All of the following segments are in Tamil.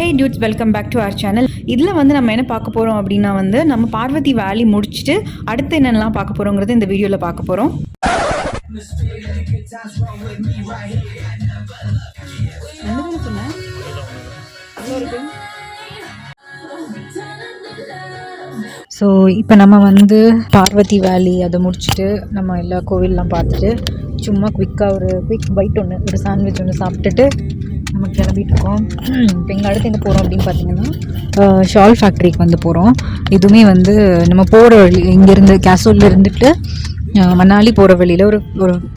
Hey dudes, welcome back to our channel. இதில் வந்து நம்ம என்ன பார்க்க போகிறோம் அப்படின்னா வந்து நம்ம பார்வதி வேலி முடிச்சுட்டு அடுத்து என்னென்னலாம் பார்க்க போகிறோங்கிறது இந்த வீடியோவில் பார்க்க போகிறோம். ஸோ இப்போ நம்ம வந்து பார்வதி வேலி அதை முடிச்சுட்டு நம்ம எல்லா கோவிலெலாம் பார்த்துட்டு சும்மா குவிக்காக ஒரு குவிக் பைட் ஒரு சாண்ட்விச் ஒன்று சாப்பிட்டுட்டு நம்ம கிளம்பிட்டு இருக்கோம். இப்போ எங்கள் அடுத்து எங்கே போகிறோம் அப்படின்னு பார்த்தீங்கன்னா ஷால் ஃபேக்ட்ரிக்கு வந்து போகிறோம். இதுவுமே வந்து நம்ம போகிற வழி இங்கேருந்து கேசோலில் இருந்துட்டு மணாலி போகிற வழியில் ஒரு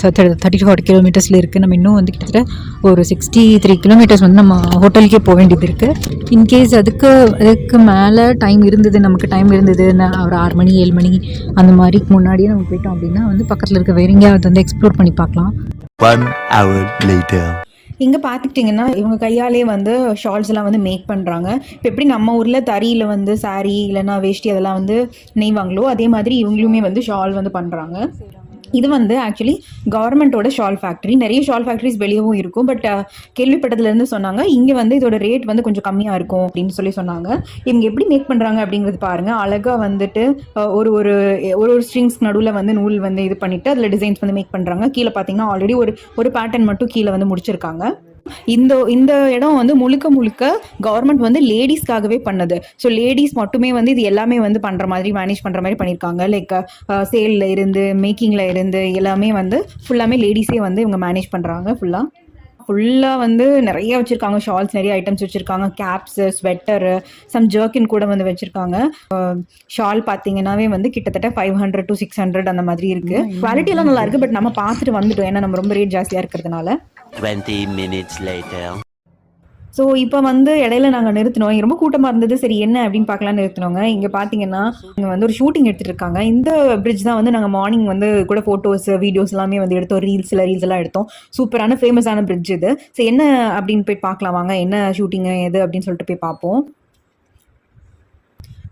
30-40 கிலோமீட்டர்ஸில் இருக்குது. நம்ம இன்னும் வந்து கிட்டத்தட்ட ஒரு 63 கிலோமீட்டர்ஸ் வந்து நம்ம ஹோட்டலுக்கே போக வேண்டியது இருக்குது. இன்கேஸ் அதுக்கு மேலே டைம் இருந்தது, நமக்கு டைம் இருந்தது, ஒரு 6 மணி 7 மணி அந்த மாதிரிக்கு முன்னாடியே நம்ம போயிட்டோம் அப்படின்னா வந்து பக்கத்தில் இருக்க வேற எங்கேயாவது வந்து எக்ஸ்ப்ளோர் பண்ணி பார்க்கலாம். 1 hour later. இங்கே பார்த்துக்கிட்டிங்கன்னா இவங்க கையாலே வந்து ஷால்ஸ் எல்லாம் வந்து மேக் பண்ணுறாங்க. இப்போ எப்படி நம்ம ஊரில் தறியில் வந்து சாரீ இல்லைன்னா வேஷ்டி அதெல்லாம் வந்து நெய்வாங்களோ அதே மாதிரி இவங்களுமே வந்து ஷால் வந்து பண்ணுறாங்க. இது வந்து ஆக்சுவலி கவர்மெண்ட்டோட ஷால் ஃபேக்ட்ரி. நிறைய ஷால் ஃபேக்ட்ரிஸ் வெளியவும் இருக்கும். பட் கேள்விப்பட்டதுலேருந்து சொன்னாங்க இங்கே வந்து இதோட ரேட் வந்து கொஞ்சம் கம்மியாக இருக்கும் அப்படின்னு சொன்னாங்க. இவங்க எப்படி மேக் பண்ணுறாங்க அப்படிங்கிறது பாருங்கள். அழகாக வந்துட்டு ஒரு ஸ்ட்ரிங்ஸ் நடுவில் வந்து நூல் வந்து இது பண்ணிவிட்டு அதில் டிசைன்ஸ் வந்து மேக் பண்ணுறாங்க. கீழே பார்த்தீங்கன்னா ஆல்ரெடி ஒரு பேட்டர்ன் மட்டும் கீழே வந்து முடிச்சிருக்காங்க. இந்த இடம் வந்து முழுக்க கவர்மெண்ட் வந்து லேடிஸ்க்காகவே பண்ணது. ஸோ லேடிஸ் மட்டுமே வந்து இது எல்லாமே வந்து பண்ணுற மாதிரி மேனேஜ் பண்ணுற மாதிரி பண்ணியிருக்காங்க. லைக் சேலில் இருந்து மேக்கிங்கில் இருந்து எல்லாமே வந்து ஃபுல்லாமே லேடிஸே வந்து இவங்க மேனேஜ் பண்ணுறாங்க. ஃபுல்லாக வந்து நிறைய வச்சுருக்காங்க. ஷால்ஸ் நிறைய ஐட்டம்ஸ் வச்சுருக்காங்க. கேப்ஸு, ஸ்வெட்டரு, சம் ஜர்க்கின் கூட வந்து வச்சுருக்காங்க. ஷால் பார்த்தீங்கன்னாவே வந்து கிட்டத்தட்ட 500 to 600 அந்த மாதிரி இருக்குது. குவாலிட்டியெல்லாம் நல்லா இருக்குது. பட் நம்ம பார்த்துட்டு வந்துட்டோம், ஏன்னா நம்ம ரொம்ப ரேட் ஜாஸ்தியாக இருக்கிறதுனால. 20 minutes later. ஸோ இப்போ வந்து இடையில நாங்கள் நிறுத்தினோம். ரொம்ப கூட்டமாக இருந்தது. சரி என்ன அப்படின்னு பார்க்கலான்னு நிறுத்தினோங்க. இங்கே பார்த்தீங்கன்னா இங்கே வந்து ஒரு ஷூட்டிங் எடுத்துகிட்டு இருக்காங்க. இந்த பிரிட்ஜ் தான் வந்து நாங்கள் மார்னிங் வந்து கூட ஃபோட்டோஸ் வீடியோஸ் எல்லாமே வந்து எடுத்தோம். ரீல்ஸ் எல்லாம் எடுத்தோம். சூப்பரான ஃபேமஸான பிரிட்ஜ் இது. ஸோ என்ன அப்படின்னு போய் பார்க்கலாம் வாங்க, என்ன ஷூட்டிங்கு எது அப்படின்னு சொல்லிட்டு போய் பார்ப்போம்.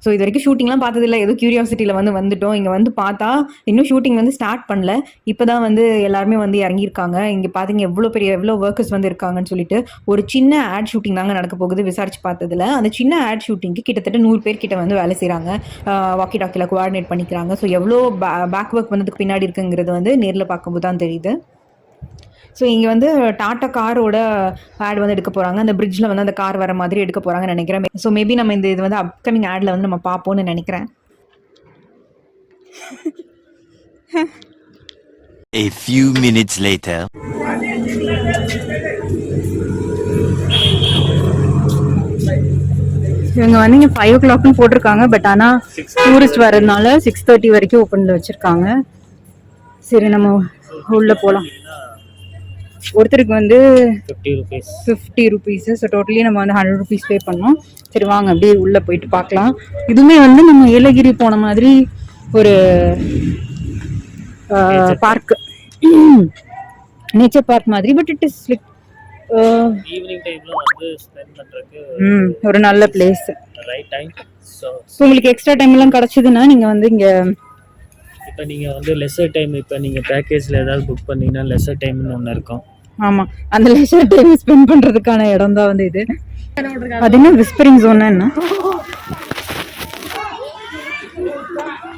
ஸோ இது வரைக்கும் ஷூட்டிங்லாம் பார்த்ததில்ல, ஏதோ க்யூரியாசிட்டியில் வந்துட்டோம். இங்கே வந்து பார்த்தா இன்னும் ஷூட்டிங் வந்து ஸ்டார்ட் பண்ணல. இப்போ தான் வந்து எல்லாருமே வந்து இறங்கியிருக்காங்க. இங்கே பார்த்தீங்க எவ்வளோ ஒர்க்கர்ஸ் வந்து இருக்காங்கன்னு சொல்லிட்டு. ஒரு சின்ன ஆட் ஷூட்டிங் தாங்க நடக்க போகுது. விசாரிச்சு பார்த்ததில்ல அந்த சின்ன ஆட் ஷூட்டிங்க்கு கிட்டத்தட்ட 100 பேர் கிட்ட வந்து வேலை செய்கிறாங்க. வாக்கி டாக்கியில் கோஆர்டினேட் பண்ணிக்கிறாங்க. ஸோ எவ்வளோ பேக் ஒர்க் வந்ததுக்கு பின்னாடி இருக்குங்கிறது வந்து நேரில் பார்க்கும்போது தான் தெரியுது. ஸோ இங்கே வந்து டாட்டா காரோட ஆட் வந்து எடுக்க போகிறாங்க. அந்த பிரிட்ஜில் வந்து அந்த கார் வர மாதிரி எடுக்க போகிறாங்கன்னு நினைக்கிறேன். ஸோ மேபி நம்ம இது வந்து அப்கமிங் ஆடில் வந்து நம்ம பார்ப்போம்னு நினைக்கிறேன். A few minutes later. இவங்க வந்து இங்கே 5 o'clock போட்டிருக்காங்க. பட் ஆனால் டூரிஸ்ட் வரதுனால 6:30 வரைக்கும் ஓப்பனில் வச்சுருக்காங்க. சரி நம்ம உள்ளே போகலாம். ஒருத்தருக்கு வந்து 50 rupees. ஸோ டோட்டலி நம்ம வந்து 100 rupees பே பண்ணோம். சரி வாங்க அப்படியே உள்ளே போயிட்டு பார்க்கலாம். இதுவுமே வந்து நம்ம ஏலகிரி போன மாதிரி ஒரு பார்க், நேச்சர் பார்க் மாதிரி. But it is like evening டைம்ல வந்து ஸ்பெண்ட் பண்றதுக்கு ஒரு நல்ல பிளேஸ், ரைட் டைம். ஸோ உங்களுக்கு எக்ஸ்ட்ரா டைம் எல்லாம் கிடைச்சதுன்னா நீங்க வந்து இங்க இப்போ நீங்கள் வந்து லெஸர் டைம், இப்போ நீங்கள் பேக்கேஜில் ஏதாவது புக் பண்ணீங்கன்னா லெஸர் டைம்னு ஒன்று இருக்கும். ஆமாம், அந்த லெஸர் டைம் ஸ்பெண்ட் பண்ணுறதுக்கான இடம் தான் வந்து இது. அது என்ன விஸ்பரிங் ஜோன் என்ன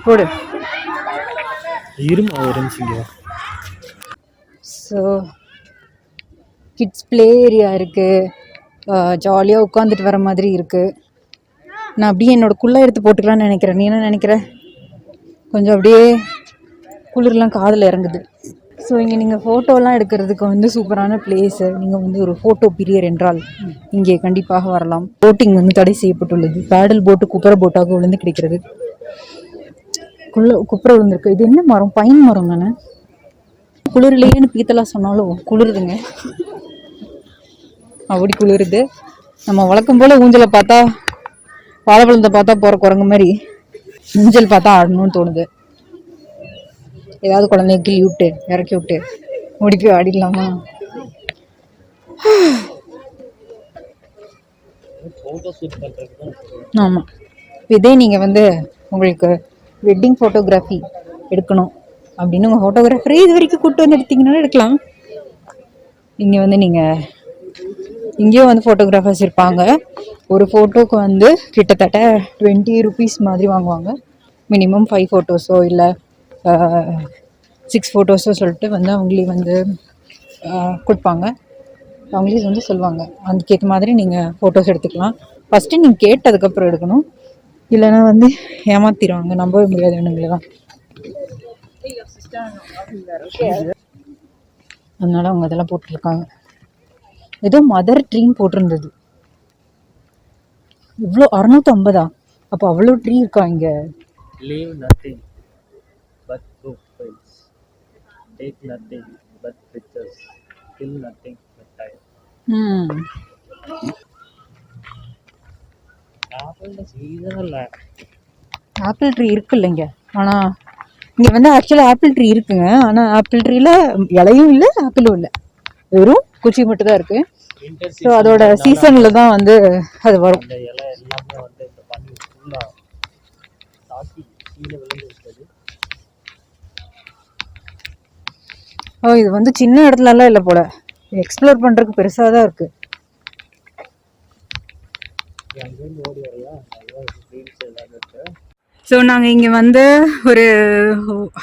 போடு இருமா ஒரு நிமிஷம். ஸோ கிட்ஸ் ப்ளே ஏரியா இருக்குது. ஜாலியாக உட்காந்துட்டு வர மாதிரி இருக்குது. நான் அப்படியே என்னோட குள்ளே எடுத்து போட்டுக்கலான்னு நினைக்கிறேன். நீ என்ன நினைக்கிற? கொஞ்சம் அப்படியே குளிர்லாம் காதில் இறங்குது. ஸோ இங்கே நீங்கள் ஃபோட்டோலாம் எடுக்கிறதுக்கு வந்து சூப்பரான பிளேஸு. நீங்கள் வந்து ஒரு ஃபோட்டோ பிரியர் என்றால் இங்கே கண்டிப்பாக வரலாம். போட்டிங் வந்து தடை செய்யப்பட்டுள்ளது. பேடல் போட்டு குப்புற போட்டாக விழுந்து கிடைக்கிறது. குப்புற விழுந்திருக்கு. இது என்ன மரம்? பைன் மரம் தானே. குளிர்லையேன்னு பீத்தலாம் சொன்னாலும் குளிருதுங்க. அப்படி குளிருது. நம்ம வழக்கம் போல் ஊஞ்சலை பார்த்தா, வாழைப்பழத்தை பார்த்தா போகிற குரங்கு மாதிரி ஊஞ்சல் பார்த்தா ஆடணும்னு தோணுது. ஏதாவது குழந்தைய கிள்ளி விட்டு இறக்கி விட்டு ஓடி போய் ஆடிடலாமா? ஆமாம், இதே நீங்கள் வந்து உங்களுக்கு வெட்டிங் ஃபோட்டோகிராஃபி எடுக்கணும் அப்படின்னு உங்கள் ஃபோட்டோகிராஃபரே இது வரைக்கும் கூப்பிட்டு வந்து எடுத்தீங்கன்னா எடுக்கலாம். இங்கே வந்து நீங்கள் இங்கேயும் வந்து ஃபோட்டோகிராஃபர்ஸ் இருப்பாங்க. ஒரு ஃபோட்டோக்கு வந்து கிட்டத்தட்ட 20 ருபீஸ் மாதிரி வாங்குவாங்க. மினிமம் 5 ஃபோட்டோஸோ இல்லை 6 ஃபோட்டோஸோ சொல்லிட்டு வந்து அவங்களே வந்து கொடுப்பாங்க. அவங்களே வந்து சொல்லுவாங்க அதுக்கேற்ற மாதிரி நீங்கள் ஃபோட்டோஸ் எடுத்துக்கலாம். ஃபஸ்ட்டு நீங்கள் கேட்டதுக்கப்புறம் எடுக்கணும், இல்லைன்னா வந்து ஏமாத்திடுவாங்க, நம்பவே முடியாது வேணுங்களா. அதனால அவங்க அதெல்லாம் போட்டிருக்காங்க. ஏதோ மதர் ட்ரீன்னு போட்டிருந்தது. இவ்வளோ 650. அப்போ அவ்வளோ ட்ரீ இருக்கா இங்கே? Leave nothing but profiles. Take nothing but pictures. Kill nothing but time. Apple tree இருக்கு இல்லைங்க. ஆனால் இங்கே வந்து ஆக்சுவலாக ஆப்பிள் ட்ரீ இருக்குங்க. ஆனால் ஆப்பிள் ட்ரீல இலையும் இல்லை ஆப்பிளும் இல்லை, வெறும் குச்சி மட்டும் தான் இருக்குது. ஸோ அதோட சீசனில் தான் வந்து அது வரும். ஓ, இது வந்து சின்ன இடத்துலலாம் இல்லை போல, எக்ஸ்ப்ளோர் பண்ணுறதுக்கு பெருசாக தான் இருக்குது. ஸோ நாங்கள் இங்கே வந்து ஒரு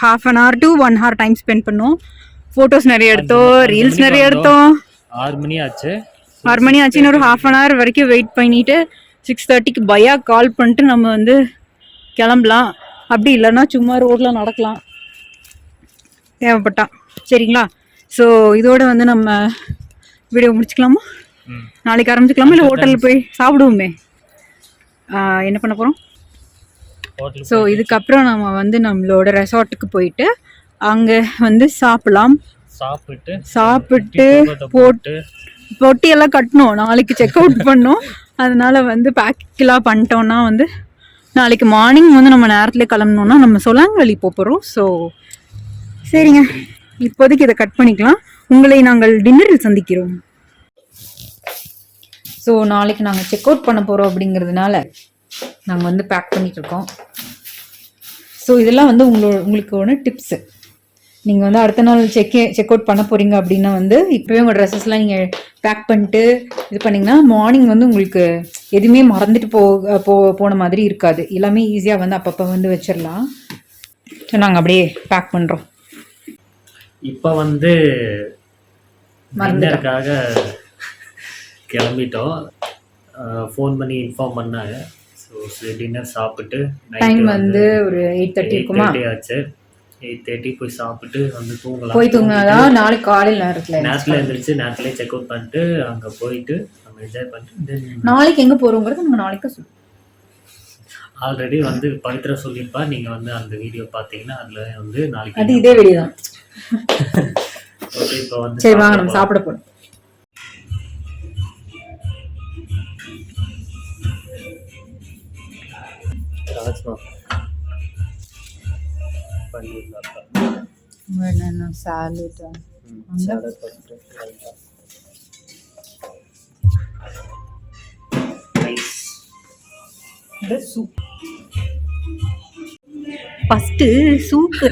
½ an hour to 1 hour time spend பண்ணோம். ஃபோட்டோஸ் நிறைய எடுத்தோம், ரீல்ஸ் நிறைய எடுத்தோம். 6 மணி ஆச்சு. இன்னொரு ½ an hour வரைக்கும் வெயிட் பண்ணிட்டு 6:30க்கு பையா கால் பண்ணிட்டு நம்ம வந்து கிளம்பலாம். அப்படி இல்லைன்னா சும்மா ரோட்டில் நடக்கலாம் தேவைப்பட்டா. சரிங்களா? ஸோ இதோட வந்து நம்ம வீடியோ முடிச்சுக்கலாமா? நாளைக்கு ஆரம்பிச்சுக்கலாமா, இல்லை ஹோட்டலில் போய் சாப்பிடுவோமே? என்ன பண்ண போகிறோம்? ஸோ இதுக்கப்புறம் நம்ம வந்து நம்மளோட ரெசார்ட்டுக்கு போயிட்டு அங்கே வந்து சாப்பிடலாம். சாப்பிட்டு பொட்டியெல்லாம் கட்டணும், நாளைக்கு செக் அவுட் பண்ணோம். அதனால வந்து பேக்கெல்லாம் பண்ணிட்டோம்னா வந்து நாளைக்கு மார்னிங் வந்து நம்ம நேரத்தில் கிளம்பணுன்னா நம்ம சொலாங்கவல்லி போகிறோம். ஸோ சரிங்க, இப்போதைக்கு இதை கட் பண்ணிக்கலாம். உங்களை நாங்கள் டின்னரில் சந்திக்கிறோம். ஸோ நாளைக்கு நாங்கள் செக் அவுட் பண்ண போகிறோம் அப்படிங்கிறதுனால நாங்கள் வந்து பேக் பண்ணிகிட்ருக்கோம். ஸோ இதெல்லாம் வந்து உங்களுக்கு ஒன்று டிப்ஸு. நீங்கள் வந்து அடுத்த நாள் செக் அவுட் பண்ண போகிறீங்க அப்படின்னா வந்து இப்போவே உங்கள் ட்ரெஸ்ஸஸ்லாம் நீங்கள் பேக் பண்ணிட்டு இது பண்ணிங்கன்னா மார்னிங் வந்து உங்களுக்கு எதுவுமே மறந்துட்டு போன மாதிரி இருக்காது. எல்லாமே ஈஸியாக வந்து அப்பப்போ வந்து வச்சிடலாம். ஸோ நாங்கள் அப்படியே பேக் பண்ணுறோம். இப்போ வந்து டின்னருக்காக கிளம்பிட்டோம். ஃபோன் பண்ணி இன்ஃபார்ம் பண்ணாங்க. ஸோ டின்னர் சாப்பிட்டு டைம் வந்து ஒரு 8:30 இருக்குமா? 8:30 ஆச்சு. 8:30 போய் சாப்பிட்டு வந்து தூங்கலாம். போய் தூங்கினாதான் நாளைக்கு காலையில் நேரத்தில் எழுந்திரிச்சு நேரத்துலேயே செக் அவுட் பண்ணிட்டு அங்கே போயிட்டு நம்ம என்ஜாய் பண்ணிட்டு நாளைக்கு எங்கே போகிறோங்கிறது நம்ம நாளைக்கு சொல்லுவோம். ஆல்ரெடி வந்து பவித்ரா சொல்லியிருப்பா, நீங்கள் வந்து அந்த வீடியோ பார்த்தீங்கன்னா அதில் வந்து நாளைக்கு அது இதே வீடியோ தான். ஓகே, இப்போ வந்து சரி வாங்க நம்ம சாப்பிட போகிறோம். ஃபஸ்ட்டு சூப்பு,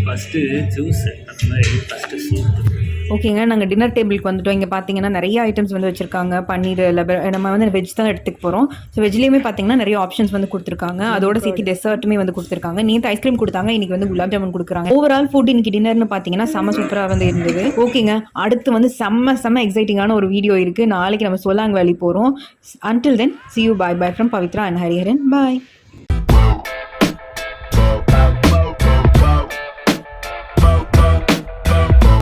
ஃபஸ்ட்டு ஜூஸ், அந்த மாதிரி ஃபஸ்ட்டு சூப். ஓகேங்க, நாங்கள் டின்னர் டேபிளுக்கு வந்துட்டோம். இங்கே பார்த்தீங்கன்னா நிறைய ஐட்டம்ஸ் வந்து வச்சுருக்காங்க. பன்னீர், நம்ம வந்து வெஜ் தான் எடுத்துக்க போகிறோம். ஸோ வெஜ்லேயுமே பார்த்தீங்கன்னா நிறைய ஆப்ஷன்ஸ் வந்து கொடுத்துருக்காங்க. அதோட சேர்த்து டெசர்ட்டுமே வந்து கொடுத்துருக்காங்க. நேற்று ஐஸ்கிரீம் கொடுத்தாங்க, இன்றைக்கி வந்து குலாப் ஜாமுன் கொடுக்குறாங்க. ஓவரால் ஃபுட் இன்னைக்கு டின்னர்னு பார்த்தீங்கன்னா செம்ம சூப்பராக வந்து இருந்தது. ஓகேங்க, அடுத்து வந்து செம்ம எக்ஸைட்டிங்கான ஒரு வீடியோ இருக்குது. நாளைக்கு நம்ம சொலாங்கவல்லி போகிறோம். Until then, see you. Bye from Pavitra and Hariharan. Bye.